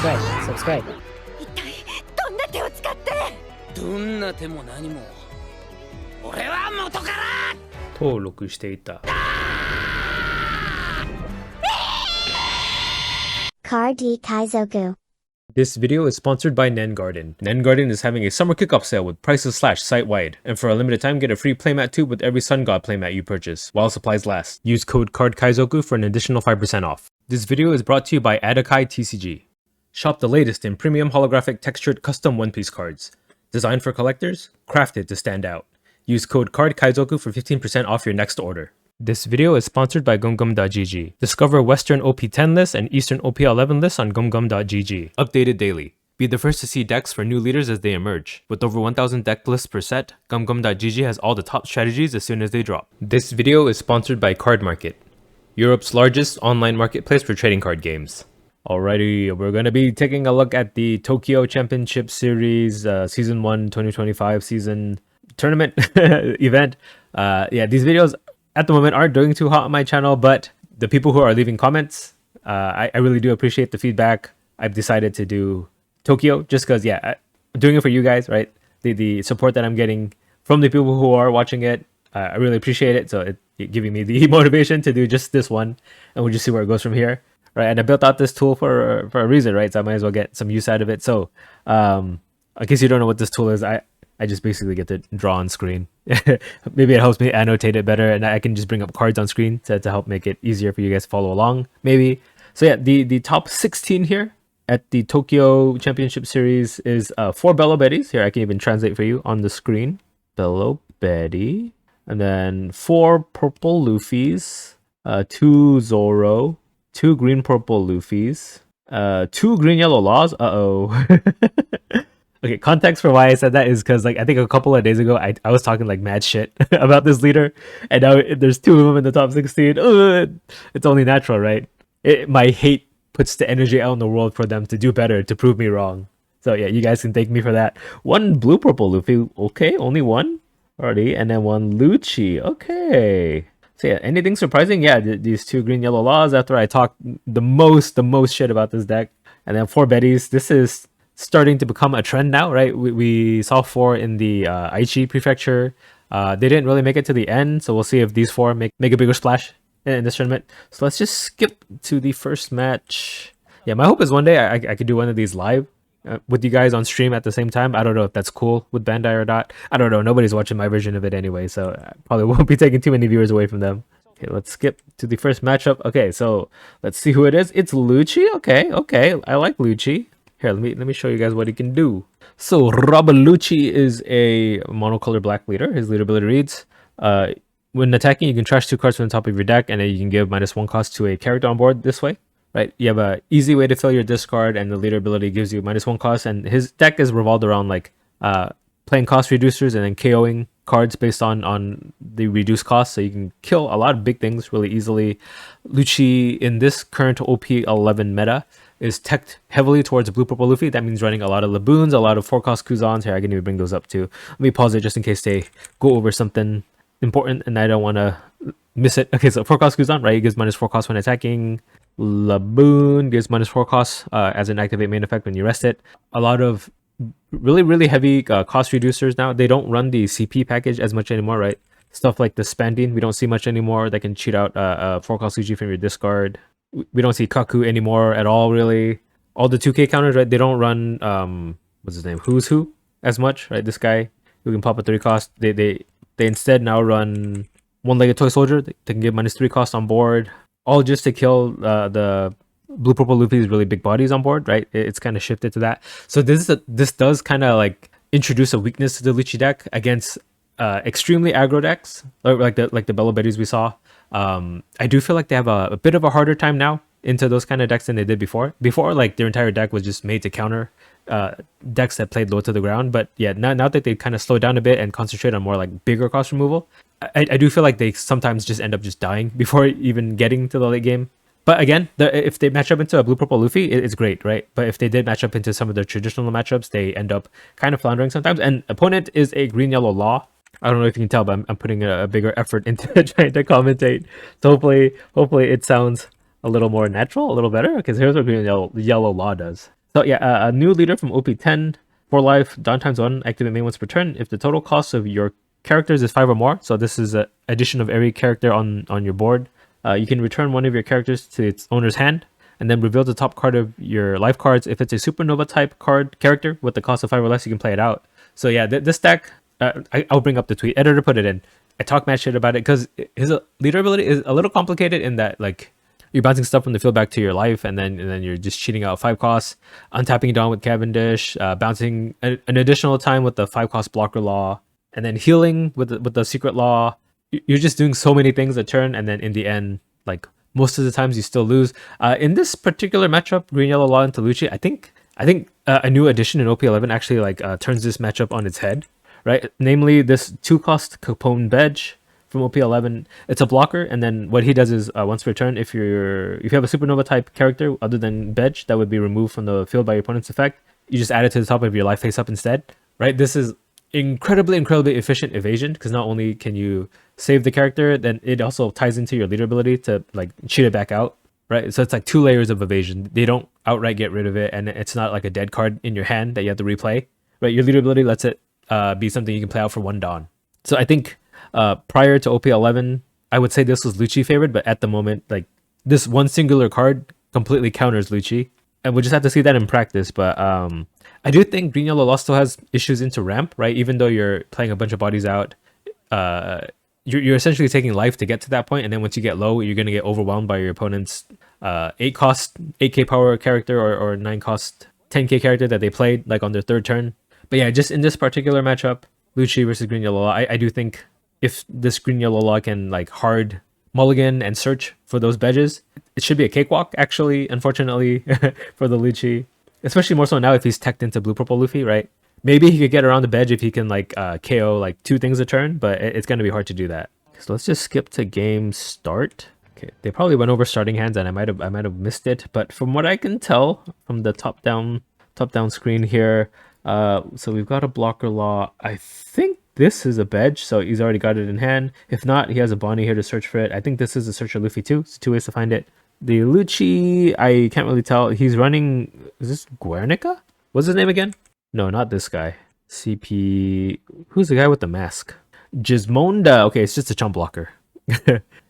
subscribe. 一体どんな手を使ってどんな手も何も俺は元から登録していた。Card Kaizoku. This video is sponsored by Nen Garden. Nen Garden is having a summer kickoff sale with prices slashed site-wide. And for a limited time, get a free playmat tube with every Sun God playmat you purchase, while supplies last. Use code CARDKaizoku for an additional 5% off. This video is brought to you by Adakai TCG. Shop the latest in premium holographic textured custom One Piece cards. Designed for collectors, crafted to stand out. Use code CARDKaizoku for 15% off your next order. This video is sponsored by gumgum.gg. Discover Western OP10 lists and Eastern OP11 lists on gumgum.gg. Updated daily. Be the first to see decks for new leaders as they emerge. With over 1,000 deck lists per set, gumgum.gg has all the top strategies as soon as they drop. This video is sponsored by Card Market, Europe's largest online marketplace for trading card games. Alrighty, we're going to be taking a look at the Tokyo Championship Series Season 1 2025 season tournament event. These videos at the moment aren't doing too hot on my channel, but the people who are leaving comments, I really do appreciate the feedback. I've decided to do Tokyo just because, I'm doing it for you guys, right? The support that I'm getting from the people who are watching it, I really appreciate it. So it giving me the motivation to do just this one, and we'll just see where it goes from here, right? And I built out this tool for a reason, right? So I might as well get some use out of it. So in case you don't know what this tool is, I just basically get to draw on screen. Maybe it helps me annotate it better, and I can just bring up cards on screen to help make it easier for you guys to follow along, maybe. So yeah, the top 16 here at the Tokyo Championship Series is 4 Bello Betties. Here, I can even translate for you on the screen. Bello Betty. And then 4 purple Luffys, 2 Zoro, 2 green purple Luffys, 2 green yellow Laws. Okay, context for why I said that is because, like, I think a couple of days ago, I was talking, like, mad shit about this leader, and now there's 2 of them in the top 16. It's only natural, right? My hate puts the energy out in the world for them to do better, to prove me wrong. So, yeah, you guys can thank me for that. 1 blue-purple Luffy. Okay, only 1 already. And then 1 Lucci. Okay. So, yeah, anything surprising? Yeah, these 2 green-yellow Laws after I talked the most shit about this deck. And then 4 Betties. This is starting to become a trend now, right? We saw 4 in the Aichi prefecture. They didn't really make it to the end, so we'll see if these 4 make a bigger splash in this tournament. So let's just skip to the first match. Yeah, my hope is one day I could do one of these live with you guys on stream at the same time. I don't know if that's cool with Bandai or not. I don't know. Nobody's watching my version of it anyway, so I probably won't be taking too many viewers away from them. Okay, let's skip to the first matchup. Okay, so let's see who it is. It's Lucci. Okay, I like Lucci. Here, let me show you guys what he can do. So Robin Lucci is a monocolor black leader. His leader ability reads, when attacking, you can trash 2 cards from the top of your deck, and then you can give -1 cost to a character on board this way, right? You have an easy way to fill your discard, and the leader ability gives you -1 cost, and his deck is revolved around like playing cost reducers and then KOing cards based on the reduced cost, so you can kill a lot of big things really easily. Lucci in this current OP11 meta is teched heavily towards blue-purple Luffy. That means running a lot of Laboons, a lot of 4-cost Kuzans. Here, I can even bring those up too. Let me pause it just in case they go over something important and I don't want to miss it. Okay, so 4-cost Kuzan, right? He gives -4 cost when attacking. Laboon gives -4 cost as an activate main effect when you rest it. A lot of really heavy cost reducers now. They don't run the CP package as much anymore, right? Stuff like the Spandine, we don't see much anymore. That can cheat out 4-cost Luigi from your discard. We don't see Kaku anymore at all, really. All the 2K counters, right? They don't run what's his name? Who's Who as much, right? This guy who can pop a 3 cost. They instead now run One-Legged Toy Soldier. They can give -3 cost on board, all just to kill the blue-purple Luffy's really big bodies on board, right? It's kind of shifted to that. So this does kind of like introduce a weakness to the Lucci deck against extremely aggro decks, like the Bello Betties we saw. I do feel like they have a bit of a harder time now into those kind of decks than they did before. Before, like, their entire deck was just made to counter decks that played low to the ground. But yeah, now that they kind of slowed down a bit and concentrate on more like bigger cost removal, I do feel like they sometimes just end up just dying before even getting to the late game. But again, if they match up into a blue-purple Luffy, it's great, right? But if they did match up into some of their traditional matchups, they end up kind of floundering sometimes. And opponent is a green-yellow Law. I don't know if you can tell, but I'm putting a bigger effort into trying to commentate. So hopefully it sounds a little more natural, a little better. Because here's what green yellow Law does. So yeah, a new leader from OP10 for life. Dawn times 1. Activate main once per turn. If the total cost of your characters is 5 or more, so this is an addition of every character on your board. You can return one of your characters to its owner's hand, and then reveal the top card of your life cards. If it's a supernova type card character with the cost of 5 or less, you can play it out. So yeah, this deck, I'll bring up the tweet. Editor put it in. I talk mad shit about it because his leader ability is a little complicated in that like you're bouncing stuff from the field back to your life, and then you're just cheating out 5 costs, untapping Dawn with Cavendish, bouncing an additional time with the 5 cost blocker law, and then healing with the secret law. You're just doing so many things a turn, and then in the end, like most of the times, you still lose. In this particular matchup, green yellow law into Lucci, I think a new addition in OP11 actually like turns this matchup on its head, right? Namely, this 2 cost Capone Bedge from OP11. It's a blocker, and then what he does is once per turn, if you have a supernova type character other than Bedge that would be removed from the field by your opponent's effect, you just add it to the top of your life face up instead, right? This is incredibly efficient evasion because not only can you save the character, then it also ties into your leader ability to like cheat it back out, right? So it's like 2 layers of evasion. They don't outright get rid of it, and it's not like a dead card in your hand that you have to replay, right? Your leader ability lets it be something you can play out for 1 Dawn. So I think prior to OP11, I would say this was Lucci favored, but at the moment, like this one singular card completely counters Lucci, and we'll just have to see that in practice. But I do think green yellow law still has issues into ramp, right? Even though you're playing a bunch of bodies out, you're essentially taking life to get to that point, and then once you get low, you're gonna get overwhelmed by your opponent's 8 cost 8k power character or 9 cost 10k character that they played like on their 3rd turn. But yeah, just in this particular matchup, Lucci versus green yellow law, I do think if this green yellow law can like hard mulligan and search for those bedges, it should be a cakewalk actually, unfortunately, for the Lucci. Especially more so now if he's teched into blue purple Luffy, right? Maybe he could get around the bedge if he can like KO like 2 things a turn, but it's gonna be hard to do that. So let's just skip to game start. Okay, they probably went over starting hands and I might have missed it, but from what I can tell from the top down screen here, so we've got a blocker law. I think this is a bedge, so he's already got it in hand. If not, he has a Bonnie here to search for it. I think this is a searcher Luffy too. So 2 ways to find it. The Lucci, I can't really tell. He's running... Is this Guernica? What's his name again? No, not this guy. CP... Who's the guy with the mask? Gismonda. Okay, it's just a chump blocker.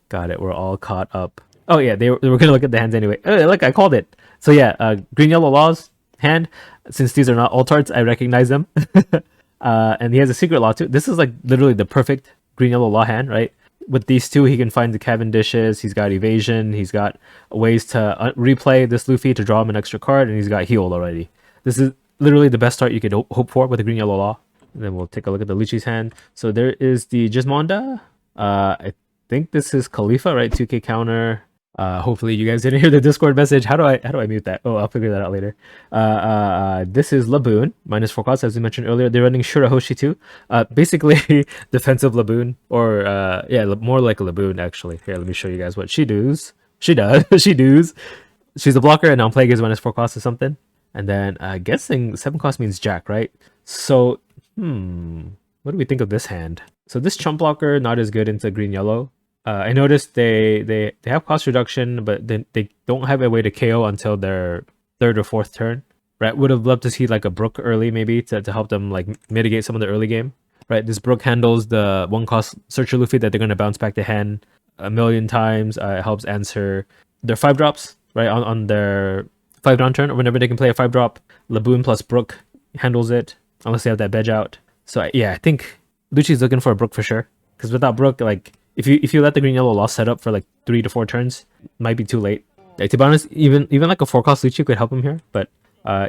Got it. We're all caught up. Oh yeah, they were going to look at the hands anyway. Oh, look, I called it. So yeah, green yellow law's hand. Since these are not altarts, I recognize them. And he has a secret law too. This is like literally the perfect green yellow law hand, right? With these 2, he can find the Cavendishes, he's got evasion, he's got ways to replay this Luffy to draw him an extra card, and he's got healed already. This is literally the best start you could hope for with a green yellow law. And then we'll take a look at the Lucci's hand. So there is the Gismonda. I think this is Khalifa, right? 2k counter. Hopefully you guys didn't hear the Discord message. How do I mute that? Oh, I'll figure that out later. This is Laboon, -4 cost, as we mentioned earlier. They're running Shurahoshi too. Basically defensive Laboon, or yeah, more like a Laboon actually. Here, let me show you guys what she does. She does. She does. She's a blocker, and on plague is -4 cost or something. And then guessing 7 cost means Jack, right? So what do we think of this hand? So this chump blocker not as good into green yellow. I noticed they have cost reduction, but then they don't have a way to KO until their 3rd or 4th turn, right? Would have loved to see like a Brook early maybe to help them like mitigate some of the early game, right? This Brook handles the 1 cost Searcher Luffy that they're going to bounce back to hand a million times. It helps answer their 5 drops, right? On their 5 down turn, or whenever they can play a 5 drop, Laboon plus Brook handles it, unless they have that bedge out. So yeah, I think Lucci's looking for a Brook for sure, because without Brook, like, if you let the green yellow law set up for like 3 to 4 turns, it might be too late. Like, to be honest, even like a 4 cost Lucci could help him here, but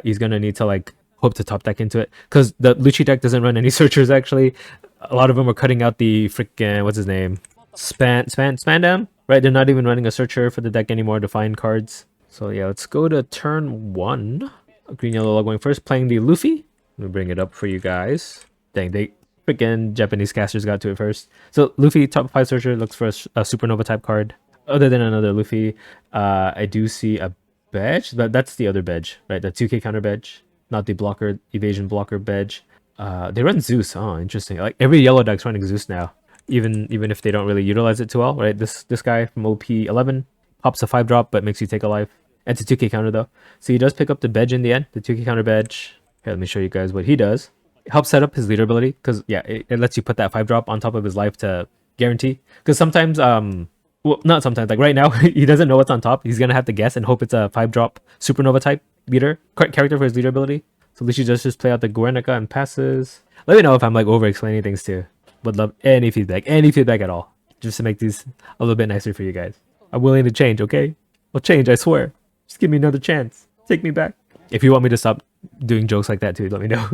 he's gonna need to like hope to top deck into it, because the Lucci deck doesn't run any searchers actually. A lot of them are cutting out the freaking what's his name, Spandam, right? They're not even running a searcher for the deck anymore to find cards. So yeah, let's go to turn 1. Green yellow law going first, playing the Luffy. Let me bring it up for you guys. Dang, they freaking Japanese casters got to it first. So Luffy, top 5 searcher, looks for a supernova type card. Other than another Luffy, I do see a bedge. That's the other bedge, right? The 2k counter bedge, not the blocker evasion blocker bedge. They run Zeus. Oh, interesting. Like every yellow deck's running Zeus now, even if they don't really utilize it too well, right? This guy from OP11 pops a 5 drop, but makes you take a life. It's a 2k counter though. So he does pick up the Bedge in the end, the 2k counter Bedge. Here, let me show you guys what he does. It helps set up his leader ability because yeah, it lets you put that 5 drop on top of his life to guarantee. Because sometimes, well, not sometimes, like right now, he doesn't know what's on top. He's gonna have to guess and hope it's a 5 drop supernova type leader character for his leader ability. So Lucci does just play out the Guernica and passes. Let me know if I'm like over explaining things too. Would love any feedback at all, just to make these a little bit nicer for you guys. I'm willing to change, okay? I'll change, I swear. Just give me another chance. Take me back. If you want me to stop doing jokes like that too, let me know.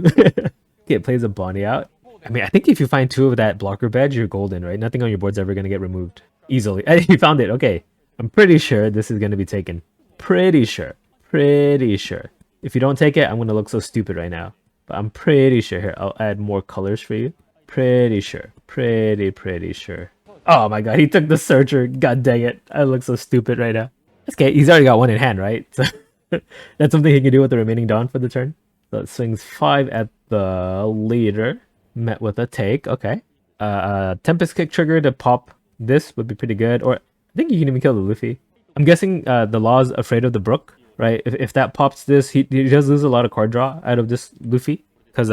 Okay, it plays a Bonnie out. I mean, I think if you find 2 of that blocker badge, you're golden, right? Nothing on your board's ever going to get removed easily. You found it. Okay. I'm pretty sure this is going to be taken. Pretty sure. Pretty sure. If you don't take it, I'm going to look so stupid right now. But I'm pretty sure. Here, I'll add more colors for you. Pretty sure. Pretty sure. Oh my god, he took the Searcher. God dang it. I look so stupid right now. Okay, he's already got 1 in hand, right? So that's something he can do with the remaining Dawn for the turn. So it swings 5 at the leader. Met with a take. Okay. Tempest Kick trigger to pop this would be pretty good. Or I think you can even kill the Luffy. I'm guessing the Law's afraid of the Brook, right? If that pops this, he does lose a lot of card draw out of this Luffy. Because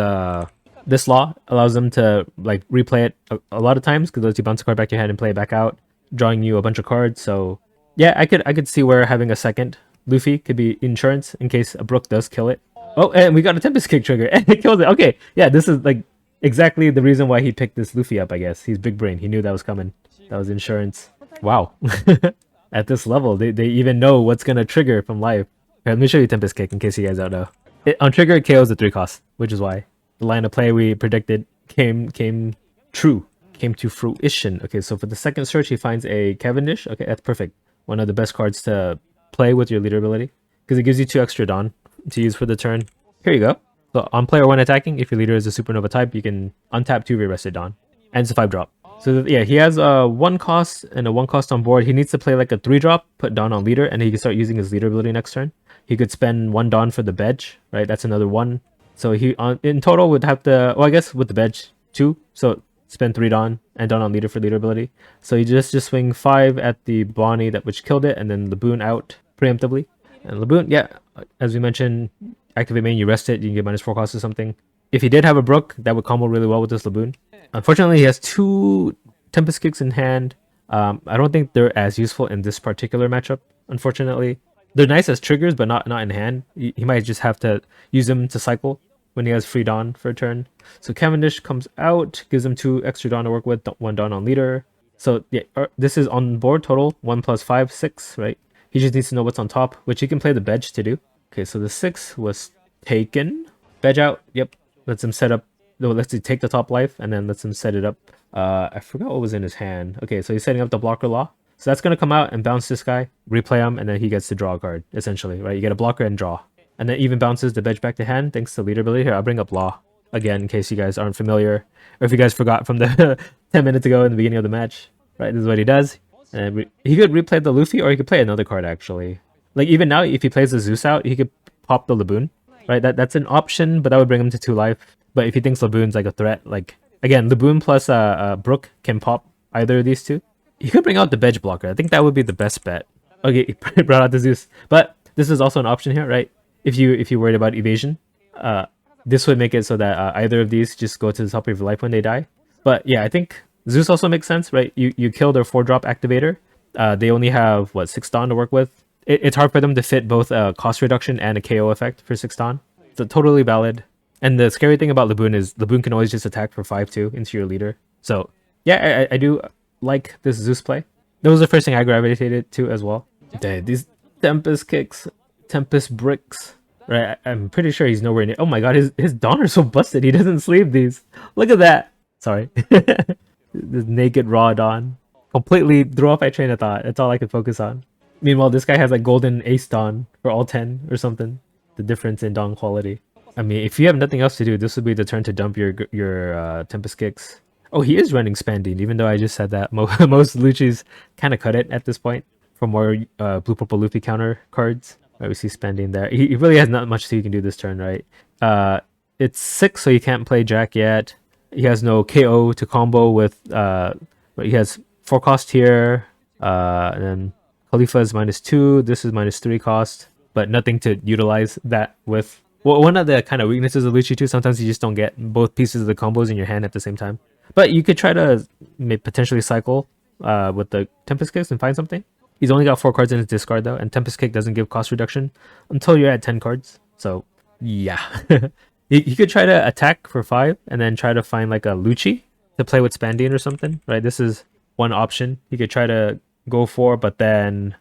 this Law allows them to like replay it a lot of times because lets you bounce a card back to your hand and play it back out, drawing you a bunch of cards. So yeah, I could see where having a second Luffy could be insurance in case a Brook does kill it. Oh, and we got a Tempest Kick trigger and it kills it. Okay, yeah, this is like exactly the reason why he picked this Luffy up, I guess. He's big brain. He knew that was coming. That was insurance. Wow. At this level, they even know what's gonna trigger from life. Here, let me show you Tempest Kick in case you guys don't know. On trigger, it KOs the 3 cost, which is why the line of play we predicted came true. Came to fruition. Okay, so for the second search, he finds a Cavendish. Okay, that's perfect. One of the best cards to play with your leader ability because it gives you 2 extra Dawn to use for the turn. Here you go. So on player 1 attacking, if your leader is a supernova type, you can untap 2 re-rested Dawn. And it's a 5 drop. So yeah, he has a 1 cost and a 1 cost on board. He needs to play like a 3 drop, put Dawn on leader, and he can start using his leader ability next turn. He could spend 1 Dawn for the Bedge, right? That's another 1. So he in total would have to, well, I guess with the Bedge 2. So spend 3 Dawn and Dawn on leader for leader ability. So you just swing 5 at the Bonnie that which killed it, and then Laboon out preemptively. And Laboon, yeah, as we mentioned, activate main, you rest it, you can get -4 cost or something. If he did have a Brook, that would combo really well with this Laboon. Unfortunately, he has 2 Tempest Kicks in hand. I don't think they're as useful in this particular matchup, unfortunately. They're nice as triggers, but not in hand. He might just have to use them to cycle when he has free Dawn for a turn. So Cavendish comes out, gives him 2 extra Dawn to work with, 1 Dawn on leader. So yeah, this is on board total 1 + 5, 6, right? He just needs to know what's on top, which he can play the Bedge to do. Okay, so the 6 was taken. Bedge out, yep. Lets him set up, no, lets him take the top life, and then lets him set it up. I forgot what was in his hand. Okay, so he's setting up the blocker Law. So that's going to come out and bounce this guy, replay him, and then he gets to draw a card, essentially, right? You get a blocker and draw. And then even bounces the Bedge back to hand, thanks to leader ability. Here, I'll bring up Law again, in case you guys aren't familiar, or if you guys forgot from the 10 minutes ago in the beginning of the match. Right, this is what he does. And he could replay the Luffy, or he could play another card, actually. Like, even now, if he plays the Zeus out, he could pop the Laboon. Right, that's an option, but that would bring him to 2 life. But if he thinks Laboon's like a threat, like, again, Laboon plus Brook can pop either of these 2. He could bring out the Bedge blocker. I think that would be the best bet. Okay, he brought out the Zeus. But this is also an option here, right? If you're worried about evasion, this would make it so that either of these just go to the top of your life when they die. But yeah, I think Zeus also makes sense, right? You kill their 4-drop activator. They only have, what, 6 Dawn to work with? It's hard for them to fit both a cost reduction and a KO effect for 6 Dawn. So totally valid. And the scary thing about Laboon is Laboon can always just attack for 5-2 into your leader. So yeah, I do like this Zeus play. That was the first thing I gravitated to as well. Dude, these Tempest Kicks, Tempest Bricks, right? I'm pretty sure he's nowhere near. Oh my god, his Dawn are so busted. He doesn't sleeve these. Look at that. Sorry. This naked raw Dawn. Completely threw off my train of thought. That's all I could focus on. Meanwhile, this guy has like golden ace Dawn for all 10 or something. The difference in Dawn quality. I mean, if you have nothing else to do, this would be the turn to dump your Tempest Kicks. Oh, he is running Spandine, even though I just said that. Most Lucci's kind of cut it at this point for more blue purple Luffy counter cards. Right, we see Spandine there. He really has not much he can do this turn, right? It's 6, so he can't play Jack yet. He has no KO to combo with. But he has 4 cost here, and then Khalifa is -2. This is -3 cost, but nothing to utilize that with. Well, one of the kind of weaknesses of Lucci too, sometimes you just don't get both pieces of the combos in your hand at the same time. But you could try to potentially cycle with the Tempest Kicks and find something. He's only got 4 cards in his discard though, and Tempest Kick doesn't give cost reduction until you're at 10 cards. So yeah, you could try to attack for 5 and then try to find like a Lucci to play with Spandian or something, right? This is one option you could try to go for, but then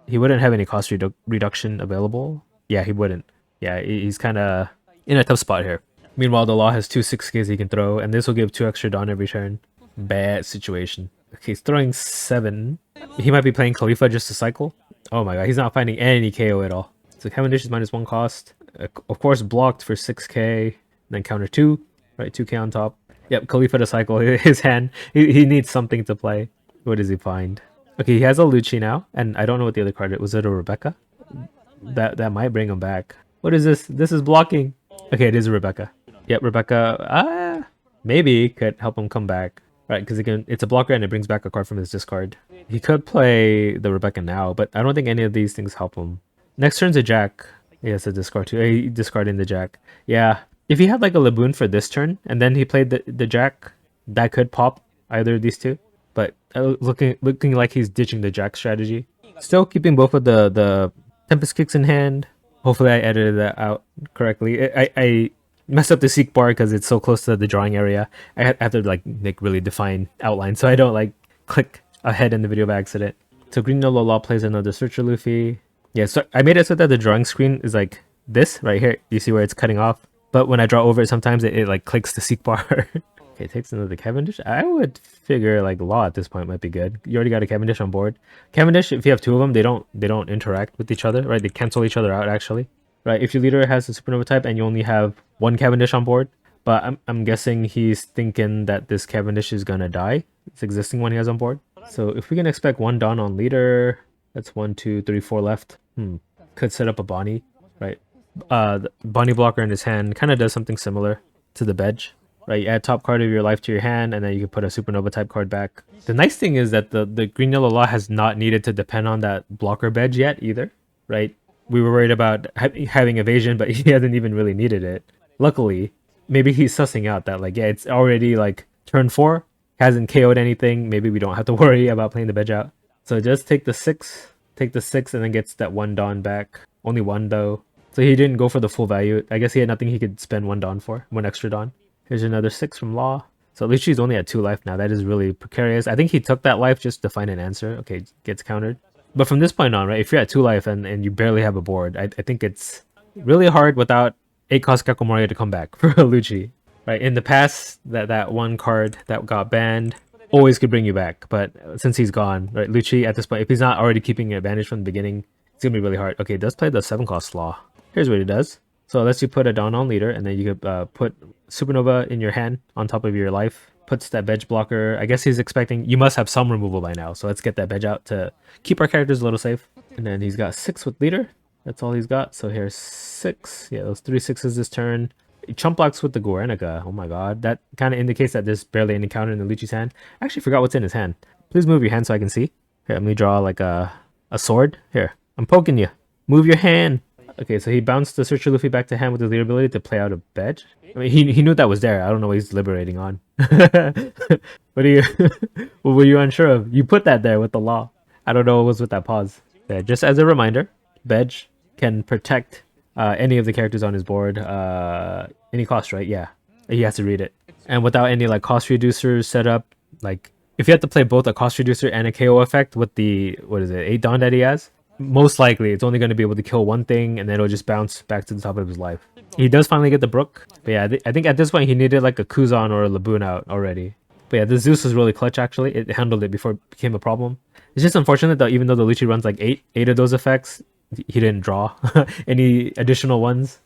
he wouldn't have any cost reduction available. Yeah, he wouldn't. Yeah, he's kind of in a tough spot here. Meanwhile, the Law has 2 6Ks he can throw, and this will give 2 extra Dawn every turn. Bad situation. Okay, he's throwing 7. He might be playing Khalifa just to cycle. Oh my god, he's not finding any KO at all. So Cavendish is -1 cost. Of course, blocked for 6K, then counter 2, right? 2K on top. Yep, Khalifa to cycle his hand. He needs something to play. What does he find? Okay, he has a Lucci now, and I don't know what the other card is. Was it a Rebecca? That might bring him back. What is this? This is blocking. Okay, it is a Rebecca. Yep, Rebecca. Maybe could help him come back. Right, because it's a blocker and it brings back a card from his discard. He could play the Rebecca now, but I don't think any of these things help him. Next turn's a Jack. He has to discard too. He discarding the Jack. Yeah, if he had like a Laboon for this turn and then he played the Jack, that could pop either of these two. But looking like he's ditching the Jack strategy. Still keeping both of the Tempest Kicks in hand. Hopefully I edited that out correctly. I messed up the seek bar because it's so close to the drawing area. I have to like make really defined outline so I don't like click ahead in the video by accident. So Green Yellow Law plays another Searcher Luffy. Yeah, so I made it so that the drawing screen is like this right here. You see where it's cutting off? But when I draw over it, sometimes it like clicks the seek bar. Okay, takes another Cavendish. I would figure like Law at this point might be good. You already got a Cavendish on board. Cavendish, if you have 2 of them, they don't interact with each other, right? They cancel each other out actually. Right, if your leader has a supernova type and you only have 1 Cavendish on board, but I'm guessing he's thinking that this Cavendish is gonna die. It's existing one he has on board. So if we can expect 1 Dawn on leader, that's 1, 2, 3, 4 left. Could set up a Bonnie, right? The Bonnie blocker in his hand kind of does something similar to the Bedge, right? You add top card of your life to your hand, and then you can put a supernova type card back. The nice thing is that the Green Yellow Law has not needed to depend on that blocker Bedge yet either, right? We were worried about having evasion, but he hasn't even really needed it. Luckily, maybe he's sussing out that like, yeah, it's already like turn 4, hasn't KO'd anything. Maybe we don't have to worry about playing the Bedge out. So just take the 6, and then gets that 1 Dawn back. Only 1 though. So he didn't go for the full value. I guess he had nothing he could spend 1 Dawn for, 1 extra Dawn. Here's another 6 from Law. So Lucci's only at 2 life now. That is really precarious. I think he took that life just to find an answer. Okay, gets countered. But from this point on, right, if you're at 2 life and you barely have a board, I think it's really hard without 8 cost Gekko Moria to come back for Lucci. Right, in the past, that 1 card that got banned always could bring you back. But since he's gone, right, Lucci at this point, if he's not already keeping an advantage from the beginning, it's going to be really hard. Okay, it does play the 7 cost Law. Here's what it does. So it lets you put a Dawn on leader, and then you could put Supernova in your hand on top of your life. Puts that Bedge blocker. I guess he's expecting you must have some removal by now, so let's get that Bedge out to keep our characters a little safe. And then he's got 6 with leader. That's all he's got. So here's 6. Yeah, those 3 6s this turn. He chump blocks with the Gorenica. Oh my god, that kind of indicates that there's barely any counter in the Lucci's hand. I actually forgot what's in his hand. Please move your hand so I can see. Here, let me draw like a sword. Here, I'm poking you. Move your hand. Okay, so he bounced the Searcher Luffy back to hand with his leader ability to play out a Bedge. I mean, he knew that was there. I don't know what he's deliberating on. What were you unsure of? You put that there with the Law. I don't know what was with that pause. Yeah, just as a reminder, Bedge can protect any of the characters on his board. Any cost, right? Yeah, he has to read it. And without any like cost reducers set up, like if you have to play both a cost reducer and a KO effect with the, 8 Dawn that he has, most likely it's only going to be able to kill 1 thing and then it'll just bounce back to the top of his life. He does finally get the Brook, but yeah, I think at this point he needed like a Kuzan or a Laboon out already. But yeah, the Zeus was really clutch actually. It handled it before it became a problem. It's just unfortunate that even though the Lucci runs like 8 of those effects, he didn't draw any additional ones.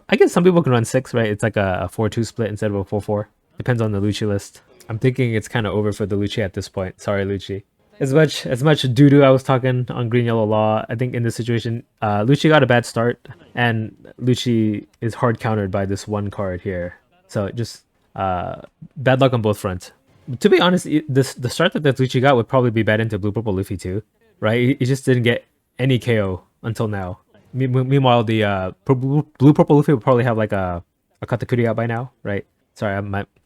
I guess some people can run 6, right? It's like a 4-2 split instead of a 4-4. Depends on the Lucci list. I'm thinking it's kind of over for the Lucci at this point. Sorry, Lucci. As much doo-doo I was talking on Green Yellow Law, I think in this situation, Lucci got a bad start, and Lucci is hard countered by this 1 card here. So just bad luck on both fronts. To be honest, the start that Lucci got would probably be bad into Blue Purple Luffy too. right? He just didn't get any KO until now. Meanwhile, the blue purple Luffy will probably have like a Katakuri out by now, right? Sorry,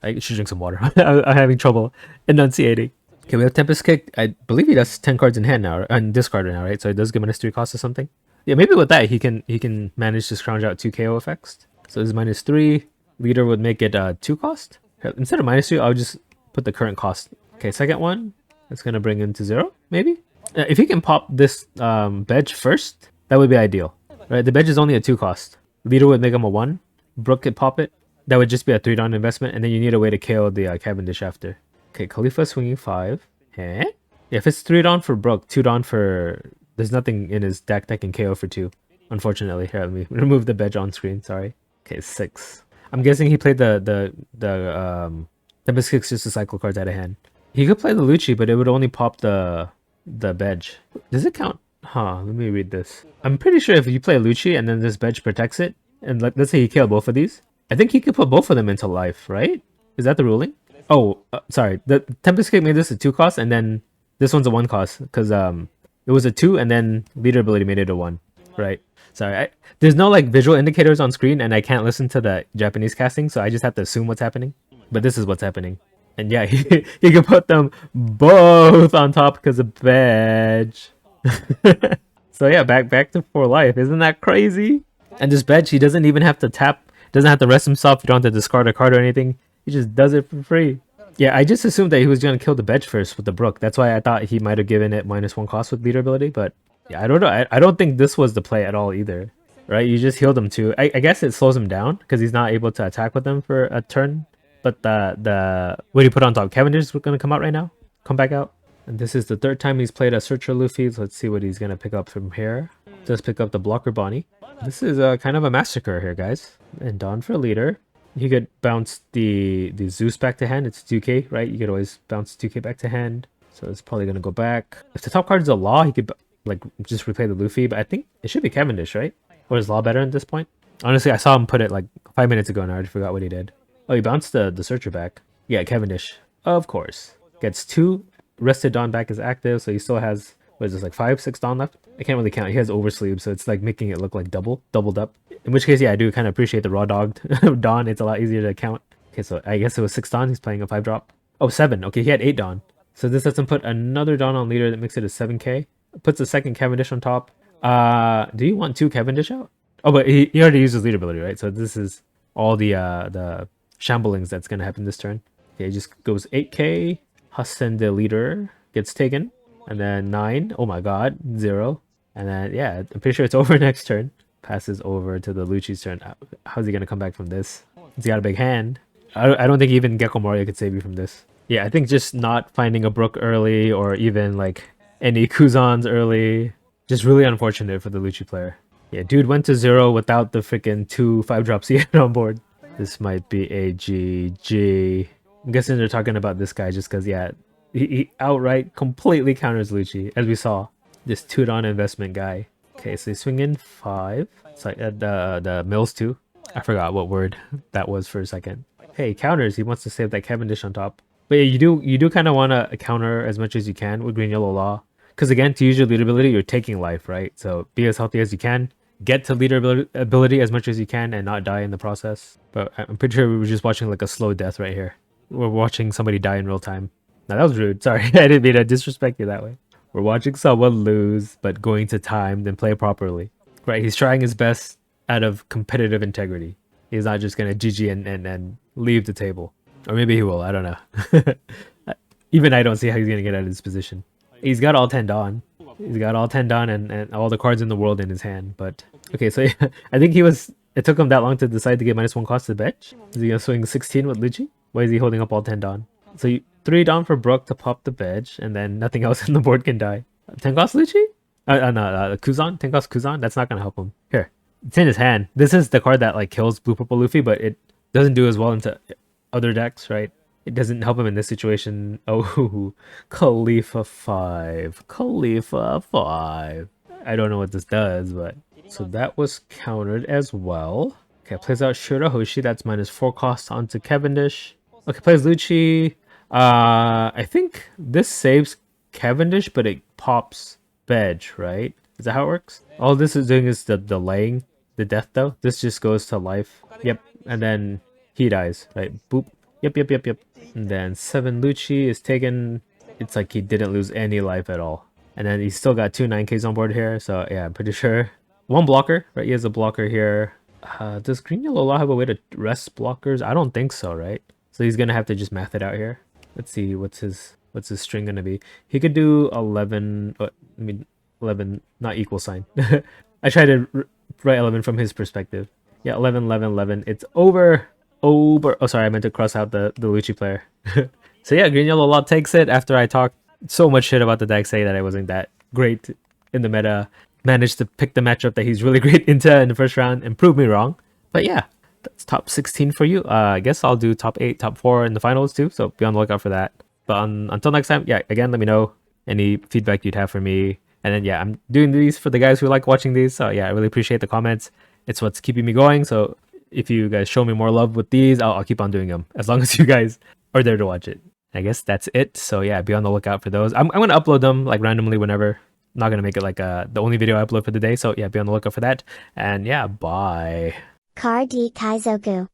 I should drink some water. I'm having trouble enunciating. Okay, we have Tempest Kick. I believe he does 10 cards in hand now, and discard now, right? So it does give -3 cost or something. Yeah, maybe with that he can manage to scrounge out 2 KO effects. So this is -3. Leader would make it 2 cost. Instead of -2, I'll just put the current cost. Okay, second one. It's gonna bring him to 0, maybe. If he can pop this Bedge first, that would be ideal, right? The Bedge is only a 2 cost. Leader would make him a 1. Brook could pop it. That would just be a 3 down investment, and then you need a way to KO the Cavendish after. Okay, Khalifa swinging 5. Eh? Yeah, if it's 3 down for Brook, 2 down for... There's nothing in his deck that can KO for 2. Unfortunately. Here, let me remove the Bedge on screen, sorry. Okay, 6. I'm guessing he played the Tempest Kicks just to cycle cards out of hand. He could play the Lucci, but it would only pop the Bedge. Does it count? Huh, let me read this. I'm pretty sure if you play Lucci and then this Bedge protects it, and let's say he killed both of these, I think he could put both of them into life, right? Is that the ruling? Oh, sorry. The Tempest Kick made this a 2 cost, and then this one's a 1 cost, because it was a 2, and then Leader ability made it a 1, right? Sorry, there's no like visual indicators on screen, and I can't listen to the Japanese casting, so I just have to assume what's happening. But this is what's happening. And yeah, he can put them both on top because of Bedge. So yeah, back to 4 life. Isn't that crazy? And this Bedge, he doesn't even have to tap, doesn't have to rest himself. You don't have to discard a card or anything. He just does it for free. Yeah, I just assumed that he was going to kill the Bedge first with the Brook. That's why I thought he might have given it -1 cost with leader ability. But yeah, I don't know. I don't think this was the play at all either. Right? You just healed him too. I guess it slows him down because he's not able to attack with them for a turn. But the what do you put on top? Cavendish is going to come out right now. Come back out. And this is the 3rd time he's played a Searcher Luffy. So let's see what he's going to pick up from here. Just pick up the Blocker Bonnie. This is kind of a massacre here, guys. And Dawn for leader. He could bounce the Zeus back to hand. It's 2k, right? You could always bounce 2k back to hand. So it's probably going to go back. If the top card is a Law, he could like just replay the Luffy. But I think it should be Cavendish, right? Or is Law better at this point? Honestly, I saw him put it like 5 minutes ago and I already forgot what he did. Oh, he bounced the Searcher back. Yeah, Cavendish. Of course. Gets 2. Rested Dawn back is active, so he still has, what is this, like 5, 6 Dawn left? I can't really count. He has oversleep, so it's like making it look like doubled up. In which case, yeah, I do kind of appreciate the raw dogged Dawn. It's a lot easier to count. Okay, so I guess it was 6 Dawn. He's playing a 5 drop. Oh, 7. Okay, he had 8 Dawn. So this lets him put another Dawn on leader that makes it a 7k. Puts a second Cavendish on top. Do you want 2 Cavendish out? Oh, but he already used his leader ability, right? So this is all the shamblings that's going to happen this turn. Okay, it just goes 8k. Hassan the leader gets taken. And then 9. Oh my god. 0. And then, yeah, I'm pretty sure it's over next turn. Passes over to the Lucci's turn. How's he going to come back from this? He's got a big hand. I don't think even Gecko Moria could save you from this. Yeah, I think just not finding a Brook early or even like any Kuzans early. Just really unfortunate for the Lucci player. Yeah, dude went to 0 without the freaking 2 5-drops he had on board. This might be a GG. I'm guessing they're talking about this guy just because, yeah, he outright completely counters Lucci, as we saw. This 2-Dawn investment guy. Okay, so he's swinging 5. It's like the Mills 2. I forgot what word that was for a second. Hey, counters. He wants to save that Cavendish on top. But yeah, you do kind of want to counter as much as you can with Green Yellow Law. Because again, to use your leader ability, you're taking life, right? So be as healthy as you can. Get to leader ability as much as you can and not die in the process. But I'm pretty sure we were just watching like a slow death right here. We're watching somebody die in real time. Now that was rude. Sorry, I didn't mean to disrespect you that way. We're watching someone lose, but going to time, then play properly. Right, he's trying his best out of competitive integrity. He's not just going to GG and leave the table. Or maybe he will, I don't know. Even I don't see how he's going to get out of this position. He's got all 10 Dawn. He's got all 10 Dawn and all the cards in the world in his hand. But, okay, so yeah, I think it took him that long to decide to get -1 cost to the bench. Is he going to swing 16 with Lucci? Why is he holding up all 10 Dawn? So 3 Dawn for Brook to pop the Bedge, and then nothing else in the board can die. 10 cost Lucci? No, Kuzan? 10 cost Kuzan? That's not going to help him. Here, it's in his hand. This is the card that like kills Blue Purple Luffy, but it doesn't do as well into other decks, right? It doesn't help him in this situation. Oh, Khalifa 5. Khalifa 5. I don't know what this does, but... So that was countered as well. Okay, plays out Shirahoshi. That's -4 cost onto Cavendish. Okay, plays Lucci. I think this saves Cavendish, but it pops veg, right? Is that how it works? All this is doing is the delaying the death though. This just goes to life. Yep. And then he dies, right? Boop. Yep. And then 7 Lucci is taken. It's like he didn't lose any life at all. And then he's still got 2 9Ks on board here. So yeah, I'm pretty sure. One blocker, right? He has a blocker here. Does Green Yellow Law have a way to rest blockers? I don't think so, right? So he's gonna have to just math it out here. Let's see what's his string gonna be. He could do 11. I mean 11, not equal sign. I tried to write 11 from his perspective. Yeah, 11. It's over. Oh, sorry, I meant to cross out the Lucci player. So yeah, Green Yellow Law takes it after I talked so much shit about the deck, saying that I wasn't that great in the meta. Managed to pick the matchup that he's really great into in the first round and prove me wrong. But yeah, that's top 16 for you. I guess I'll do top 8, top 4 in the finals too, so be on the lookout for that. But until next time, yeah, again, let me know any feedback you'd have for me. And then yeah, I'm doing these for the guys who like watching these. So yeah, I really appreciate the comments. It's what's keeping me going. So if you guys show me more love with these, I'll keep on doing them as long as you guys are there to watch it. I guess that's it. So yeah, be on the lookout for those. I'm gonna upload them like randomly whenever. I'm not gonna make it like the only video I upload for the day. So yeah, be on the lookout for that. And yeah, bye. Card D Kaizoku.